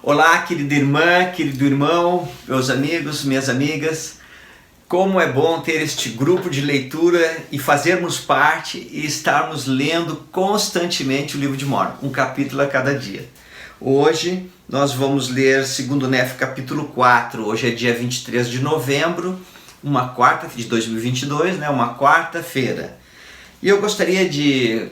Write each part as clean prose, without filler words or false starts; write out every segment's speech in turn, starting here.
Olá, querida irmã, querido irmão, meus amigos, minhas amigas. Como é bom ter este grupo de leitura e fazermos parte e estarmos lendo constantemente o livro de Mórmon, um capítulo a cada dia. Hoje nós vamos ler 2 Néfi capítulo 4, hoje é dia 23 de novembro, uma quarta de 2022, uma quarta-feira. E eu gostaria de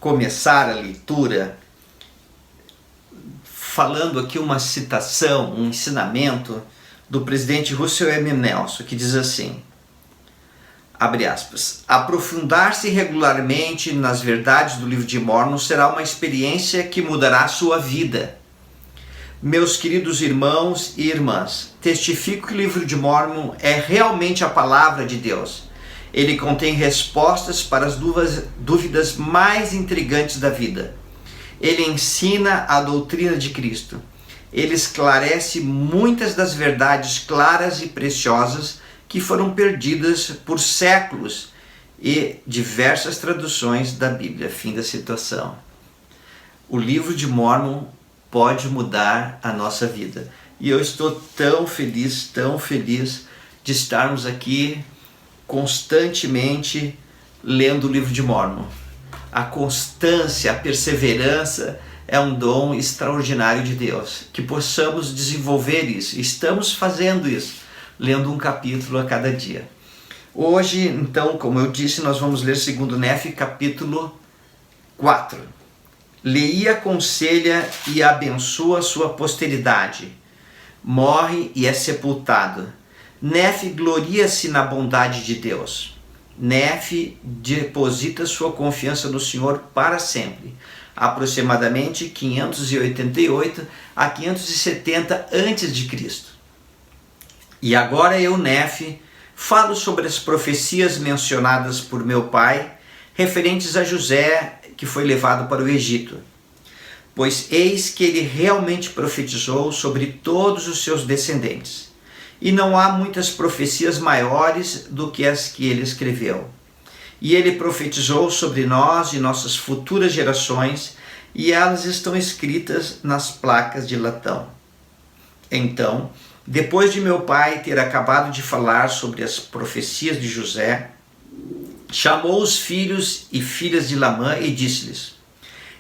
começar a leitura falando aqui uma citação, um ensinamento do presidente Russell M. Nelson, que diz assim, abre aspas, aprofundar-se regularmente nas verdades do livro de Mórmon será uma experiência que mudará a sua vida. Meus queridos irmãos e irmãs, testifico que o livro de Mórmon é realmente a palavra de Deus. Ele contém respostas para as dúvidas mais intrigantes da vida. Ele ensina a doutrina de Cristo. Ele esclarece muitas das verdades claras e preciosas que foram perdidas por séculos e diversas traduções da Bíblia. Fim da citação. O livro de Mórmon pode mudar a nossa vida. E eu estou tão feliz de estarmos aqui constantemente lendo o livro de Mórmon. A constância, a perseverança é um dom extraordinário de Deus. Que possamos desenvolver isso. Estamos fazendo isso, lendo um capítulo a cada dia. Hoje, então, como eu disse, nós vamos ler 2 Néfi capítulo 4. Lei, aconselha e abençoa sua posteridade. Morre e é sepultado. Néfi gloria-se na bondade de Deus. Néfi deposita sua confiança no Senhor para sempre, aproximadamente 588 a 570 a.C. E agora eu, Néfi, falo sobre as profecias mencionadas por meu pai, referentes a José, que foi levado para o Egito. Pois eis que ele realmente profetizou sobre todos os seus descendentes. E não há muitas profecias maiores do que as que ele escreveu. E ele profetizou sobre nós e nossas futuras gerações, e elas estão escritas nas placas de latão. Então, depois de meu pai ter acabado de falar sobre as profecias de José, chamou os filhos e filhas de Lamã e disse-lhes,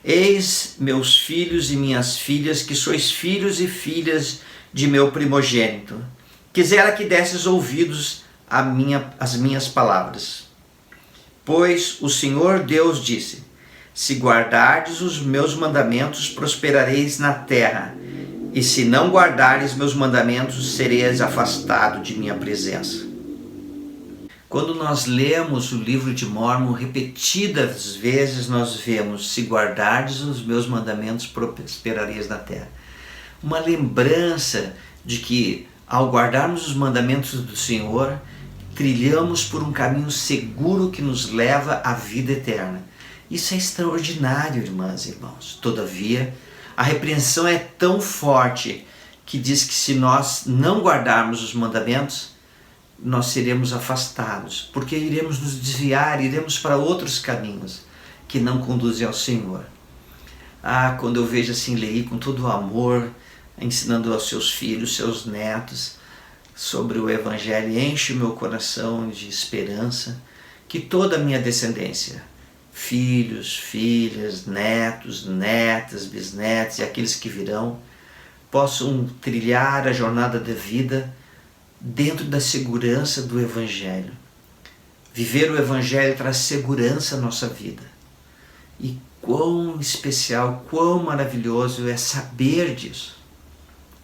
eis meus filhos e minhas filhas, que sois filhos e filhas de meu primogênito. Quisera que desses ouvidos às minhas palavras. Pois o Senhor Deus disse, se guardardes os meus mandamentos, prosperareis na terra, e se não guardares meus mandamentos, sereis afastado de minha presença. Quando nós lemos o livro de Mórmon, repetidas vezes nós vemos, se guardardes os meus mandamentos, prosperareis na terra. Uma lembrança de que ao guardarmos os mandamentos do Senhor, trilhamos por um caminho seguro que nos leva à vida eterna. Isso é extraordinário, irmãs e irmãos. Todavia, a repreensão é tão forte que diz que se nós não guardarmos os mandamentos, nós seremos afastados, porque iremos nos desviar, iremos para outros caminhos que não conduzem ao Senhor. Quando eu vejo assim Lei com todo o amor, ensinando aos seus filhos, seus netos, sobre o Evangelho, enche o meu coração de esperança, que toda a minha descendência, filhos, filhas, netos, netas, bisnetos e aqueles que virão, possam trilhar a jornada da vida dentro da segurança do Evangelho. Viver o Evangelho traz segurança à nossa vida. E quão especial, quão maravilhoso é saber disso.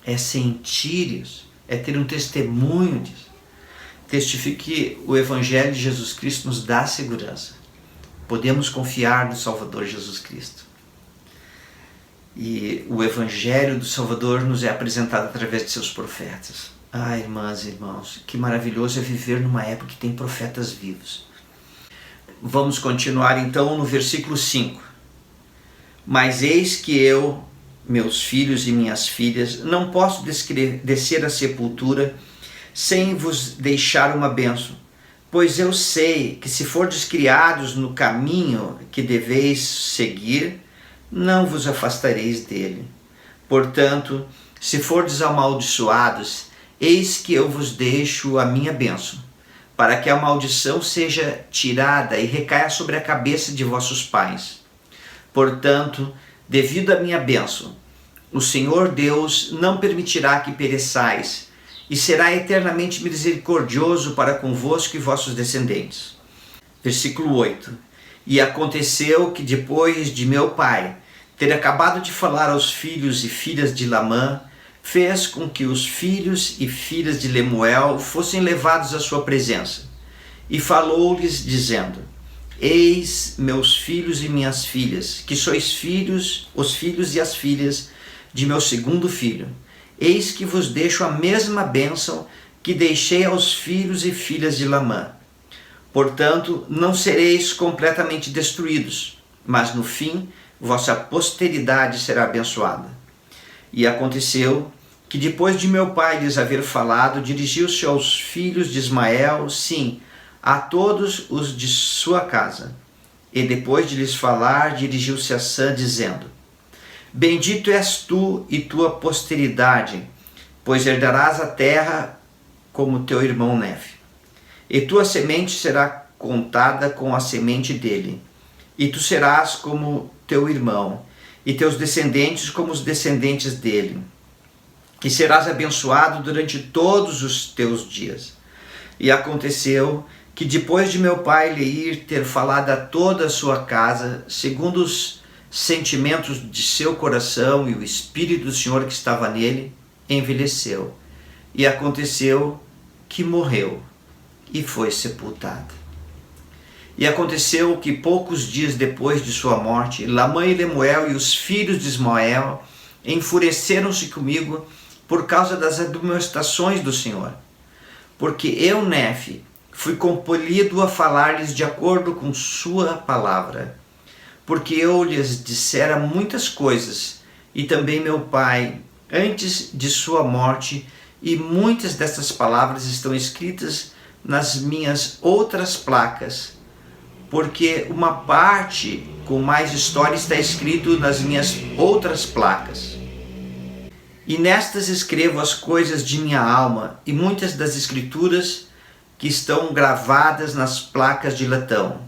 É sentir isso, é ter um testemunho disso. Testifique que o Evangelho de Jesus Cristo nos dá segurança. Podemos confiar no Salvador Jesus Cristo. E o Evangelho do Salvador nos é apresentado através de seus profetas. Irmãs e irmãos, que maravilhoso é viver numa época que tem profetas vivos. Vamos continuar então no versículo 5. Mas eis que eu, meus filhos e minhas filhas, não posso descer à sepultura sem vos deixar uma bênção, pois eu sei que se fordes criados no caminho que deveis seguir, não vos afastareis dele. Portanto, se fordes amaldiçoados, eis que eu vos deixo a minha bênção, para que a maldição seja tirada e recaia sobre a cabeça de vossos pais. Portanto, devido à minha bênção, o Senhor Deus não permitirá que pereçais, e será eternamente misericordioso para convosco e vossos descendentes. Versículo 8. E aconteceu que depois de meu pai ter acabado de falar aos filhos e filhas de Lamã, fez com que os filhos e filhas de Lemuel fossem levados à sua presença. E falou-lhes dizendo: Eis meus filhos e minhas filhas, que sois filhos, os filhos e as filhas de meu segundo filho. Eis que vos deixo a mesma bênção que deixei aos filhos e filhas de Lamã. Portanto, não sereis completamente destruídos, mas no fim vossa posteridade será abençoada. E aconteceu que depois de meu pai lhes haver falado, dirigiu-se aos filhos de Ismael, sim, a todos os de sua casa. E depois de lhes falar, dirigiu-se a Sã, dizendo: Bendito és tu e tua posteridade, pois herdarás a terra como teu irmão Nefe. E tua semente será contada com a semente dele, e tu serás como teu irmão, e teus descendentes como os descendentes dele. E serás abençoado durante todos os teus dias. E aconteceu que depois de meu pai lhe ir ter falado a toda a sua casa, segundo os sentimentos de seu coração e o Espírito do Senhor que estava nele, envelheceu. E aconteceu que morreu e foi sepultado. E aconteceu que poucos dias depois de sua morte, Lamã e Lemuel e os filhos de Ismael enfureceram-se comigo por causa das admoestações do Senhor. Porque eu, Nefe, fui compelido a falar-lhes de acordo com sua palavra. Porque eu lhes dissera muitas coisas, e também meu pai, antes de sua morte, e muitas dessas palavras estão escritas nas minhas outras placas, porque uma parte com mais história está escrito nas minhas outras placas. E nestas escrevo as coisas de minha alma, e muitas das escrituras que estão gravadas nas placas de latão.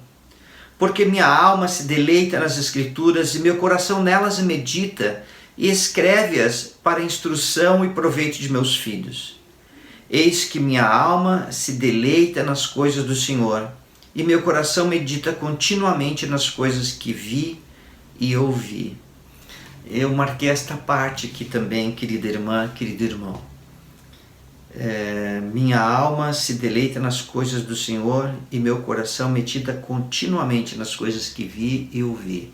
Porque minha alma se deleita nas escrituras, e meu coração nelas medita, e escreve-as para instrução e proveito de meus filhos. Eis que minha alma se deleita nas coisas do Senhor, e meu coração medita continuamente nas coisas que vi e ouvi. Eu marquei esta parte aqui também, querida irmã, querido irmão. Minha alma se deleita nas coisas do Senhor, e meu coração medita continuamente nas coisas que vi e ouvi.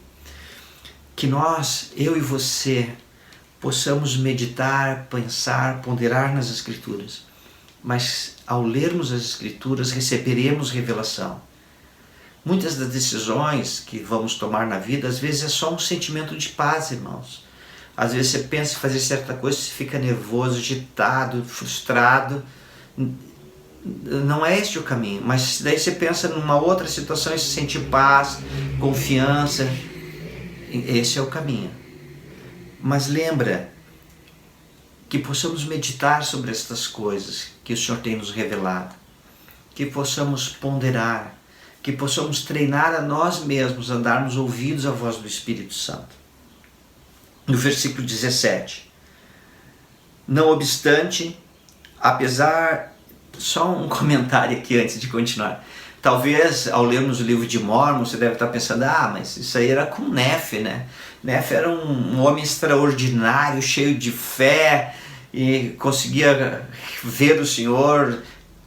Que nós, eu e você, possamos meditar, pensar, ponderar nas Escrituras. Mas ao lermos as Escrituras, receberemos revelação. Muitas das decisões que vamos tomar na vida, às vezes é só um sentimento de paz, irmãos. Às vezes você pensa em fazer certa coisa, você fica nervoso, agitado, frustrado. Não é este o caminho, mas daí você pensa numa outra situação e se sente paz, confiança. Esse é o caminho. Mas lembra que possamos meditar sobre estas coisas que o Senhor tem nos revelado, que possamos ponderar, que possamos treinar a nós mesmos, a darmos ouvidos à voz do Espírito Santo. No versículo 17, não obstante, apesar, só um comentário aqui antes de continuar, talvez ao lermos o livro de Mórmon você deve estar pensando, mas isso aí era com Nefe, né? Nefe era um homem extraordinário, cheio de fé, e conseguia ver o Senhor,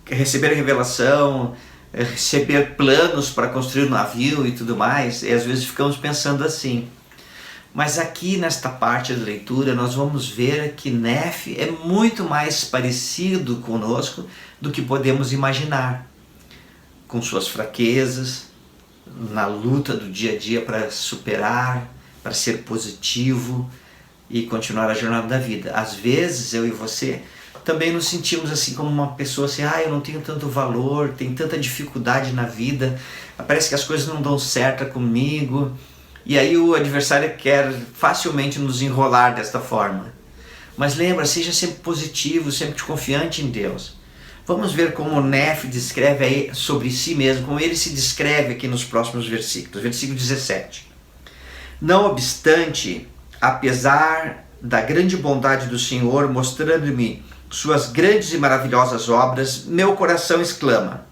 receber a revelação, receber planos para construir um navio e tudo mais, e às vezes ficamos pensando assim. Mas aqui nesta parte da leitura nós vamos ver que Nefe é muito mais parecido conosco do que podemos imaginar, com suas fraquezas, na luta do dia a dia para superar, para ser positivo e continuar a jornada da vida. Às vezes eu e você também nos sentimos assim como uma pessoa assim, eu não tenho tanto valor, tenho tanta dificuldade na vida, parece que as coisas não dão certo comigo, E aí o adversário quer facilmente nos enrolar desta forma. Mas lembra, seja sempre positivo, sempre confiante em Deus. Vamos ver como Nefe descreve aí sobre si mesmo, como ele se descreve aqui nos próximos versículos. Versículo 17. Não obstante, apesar da grande bondade do Senhor, mostrando-me suas grandes e maravilhosas obras, meu coração exclama: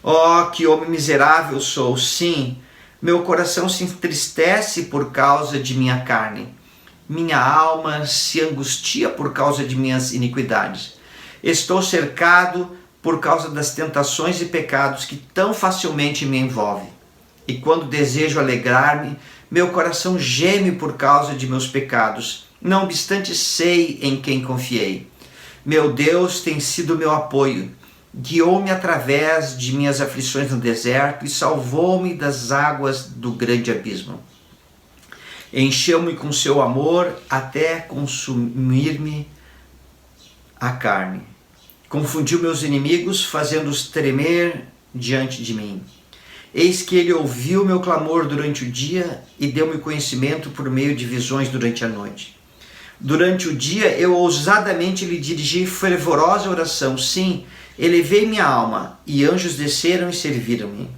ó, que homem miserável sou! Sim, meu coração se entristece por causa de minha carne. Minha alma se angustia por causa de minhas iniquidades. Estou cercado por causa das tentações e pecados que tão facilmente me envolvem. E quando desejo alegrar-me, meu coração geme por causa de meus pecados. Não obstante, sei em quem confiei. Meu Deus tem sido meu apoio. Guiou-me através de minhas aflições no deserto e salvou-me das águas do grande abismo. Encheu-me com seu amor até consumir-me a carne. Confundiu meus inimigos, fazendo-os tremer diante de mim. Eis que ele ouviu meu clamor durante o dia e deu-me conhecimento por meio de visões durante a noite. Durante o dia eu ousadamente lhe dirigi fervorosa oração. Sim, elevei minha alma, e anjos desceram e serviram-me.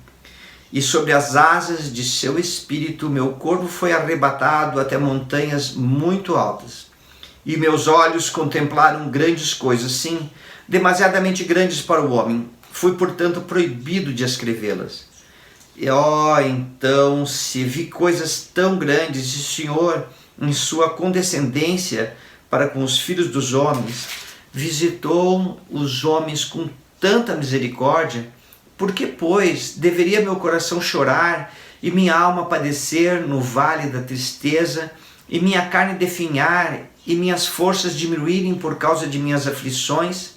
E sobre as asas de seu espírito meu corpo foi arrebatado até montanhas muito altas. E meus olhos contemplaram grandes coisas, sim, demasiadamente grandes para o homem. Fui, portanto, proibido de escrevê-las. E então, se vi coisas tão grandes, e o Senhor, em sua condescendência para com os filhos dos homens, visitou os homens com tanta misericórdia, por que, pois, deveria meu coração chorar e minha alma padecer no vale da tristeza, e minha carne definhar e minhas forças diminuírem por causa de minhas aflições?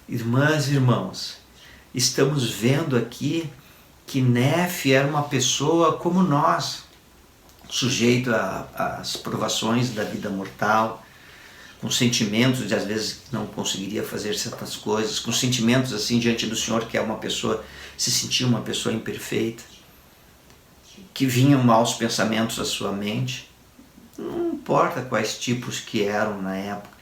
Irmãs e irmãos, estamos vendo aqui que Nefe era uma pessoa como nós, sujeito às provações da vida mortal, com sentimentos de às vezes não conseguiria fazer certas coisas, com sentimentos assim diante do Senhor, que é uma pessoa, se sentia uma pessoa imperfeita, que vinham maus pensamentos à sua mente, não importa quais tipos que eram na época,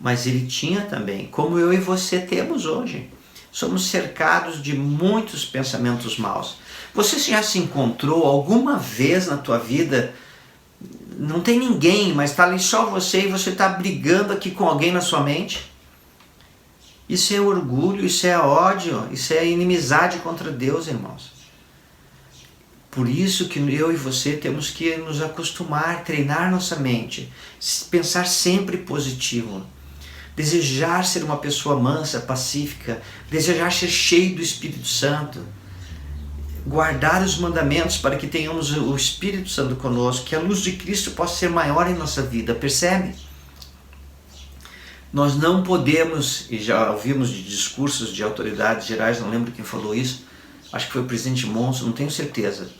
mas ele tinha também, como eu e você temos hoje. Somos cercados de muitos pensamentos maus. Você já se encontrou alguma vez na tua vida, não tem ninguém, mas está ali só você e você está brigando aqui com alguém na sua mente? Isso é orgulho, isso é ódio, isso é inimizade contra Deus, irmãos. Por isso que eu e você temos que nos acostumar, treinar nossa mente, pensar sempre positivo, desejar ser uma pessoa mansa, pacífica, desejar ser cheio do Espírito Santo, guardar os mandamentos para que tenhamos o Espírito Santo conosco, que a luz de Cristo possa ser maior em nossa vida, percebe? Nós não podemos, e já ouvimos de discursos de autoridades gerais, não lembro quem falou isso, acho que foi o presidente Monson, não tenho certeza,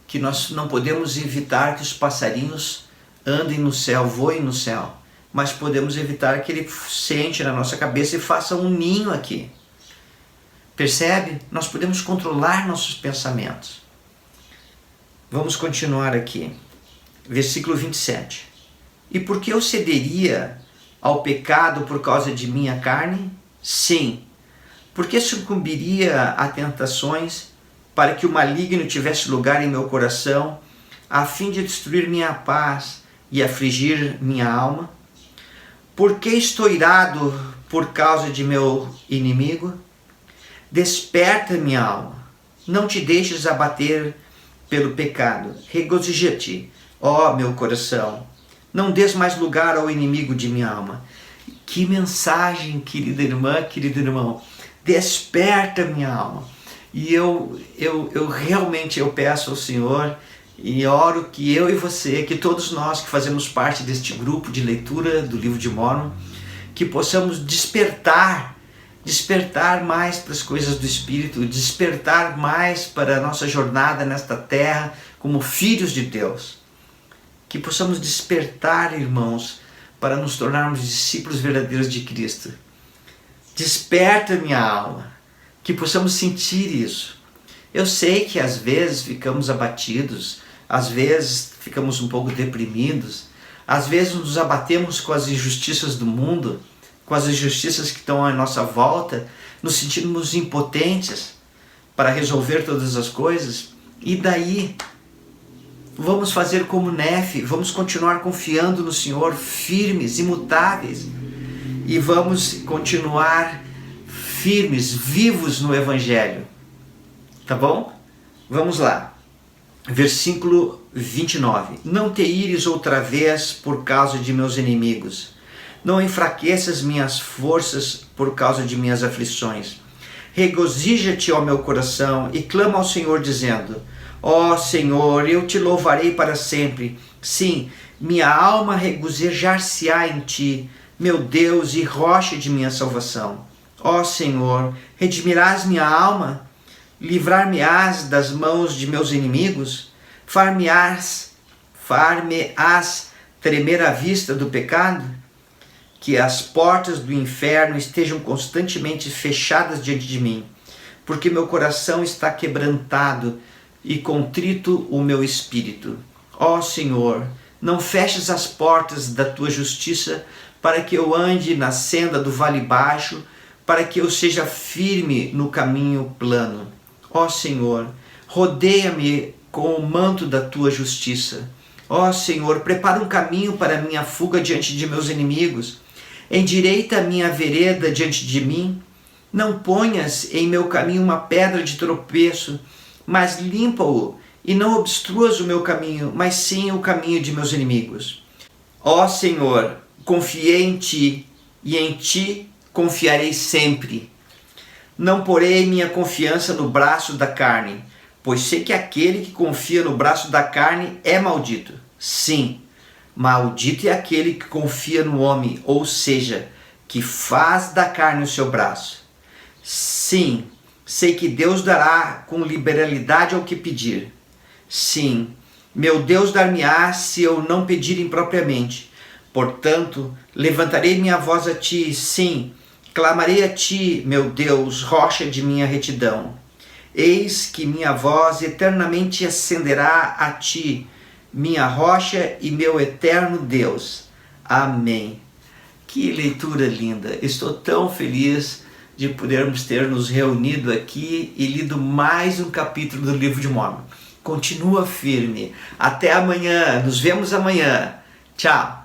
que nós não podemos evitar que os passarinhos andem no céu, voem no céu, mas podemos evitar que ele sente na nossa cabeça e faça um ninho aqui. Percebe? Nós podemos controlar nossos pensamentos. Vamos continuar aqui. Versículo 27. E por que eu cederia ao pecado por causa de minha carne? Sim. Porque sucumbiria a tentações para que o maligno tivesse lugar em meu coração, a fim de destruir minha paz e afligir minha alma? Por que estou irado por causa de meu inimigo? Desperta, minha alma, não te deixes abater pelo pecado, regozija-te, ó meu coração, não des mais lugar ao inimigo de minha alma. Que mensagem, querida irmã, querido irmão, desperta, minha alma. E eu realmente peço ao Senhor e oro que eu e você, que todos nós que fazemos parte deste grupo de leitura do livro de Mórmon, que possamos despertar mais para as coisas do Espírito, despertar mais para a nossa jornada nesta terra como filhos de Deus. Que possamos despertar, irmãos, para nos tornarmos discípulos verdadeiros de Cristo. Desperta, minha alma, que possamos sentir isso. Eu sei que às vezes ficamos abatidos, às vezes ficamos um pouco deprimidos, às vezes nos abatemos com as injustiças do mundo, com as injustiças que estão à nossa volta, nos sentimos impotentes para resolver todas as coisas. E daí, vamos fazer como Nefe, vamos continuar confiando no Senhor, firmes, imutáveis, e vamos continuar firmes, vivos no Evangelho. Tá bom? Vamos lá. Versículo 29. Não te ires outra vez por causa de meus inimigos. Não enfraqueças minhas forças por causa de minhas aflições. Regozija-te, ó meu coração, e clama ao Senhor dizendo: ó Senhor, eu te louvarei para sempre. Sim, minha alma regozijar-se-á em ti, meu Deus e rocha de minha salvação. Ó Senhor, redimirás minha alma? Livrar-me-ás das mãos de meus inimigos? Far-me-ás tremer à vista do pecado? Que as portas do inferno estejam constantemente fechadas diante de mim, porque meu coração está quebrantado e contrito o meu espírito. Ó Senhor, não feches as portas da tua justiça, para que eu ande na senda do vale baixo, para que eu seja firme no caminho plano. Ó Senhor, rodeia-me com o manto da tua justiça. Ó Senhor, prepara um caminho para a minha fuga diante de meus inimigos. Endireita a minha vereda diante de mim. Não ponhas em meu caminho uma pedra de tropeço, mas limpa-o, e não obstruas o meu caminho, mas sim o caminho de meus inimigos. Ó Senhor, confiei em ti, e em ti confiarei sempre. Não porei minha confiança no braço da carne, pois sei que aquele que confia no braço da carne é maldito. Sim, maldito é aquele que confia no homem, ou seja, que faz da carne o seu braço. Sim, sei que Deus dará com liberalidade ao que pedir. Sim, meu Deus dar-me-á se eu não pedir impropriamente. Portanto, levantarei minha voz a ti, sim, clamarei a ti, meu Deus, rocha de minha retidão. Eis que minha voz eternamente ascenderá a ti, minha rocha e meu eterno Deus. Amém. Que leitura linda! Estou tão feliz de podermos ter nos reunido aqui e lido mais um capítulo do livro de Mórmon. Continua firme. Até amanhã. Nos vemos amanhã. Tchau.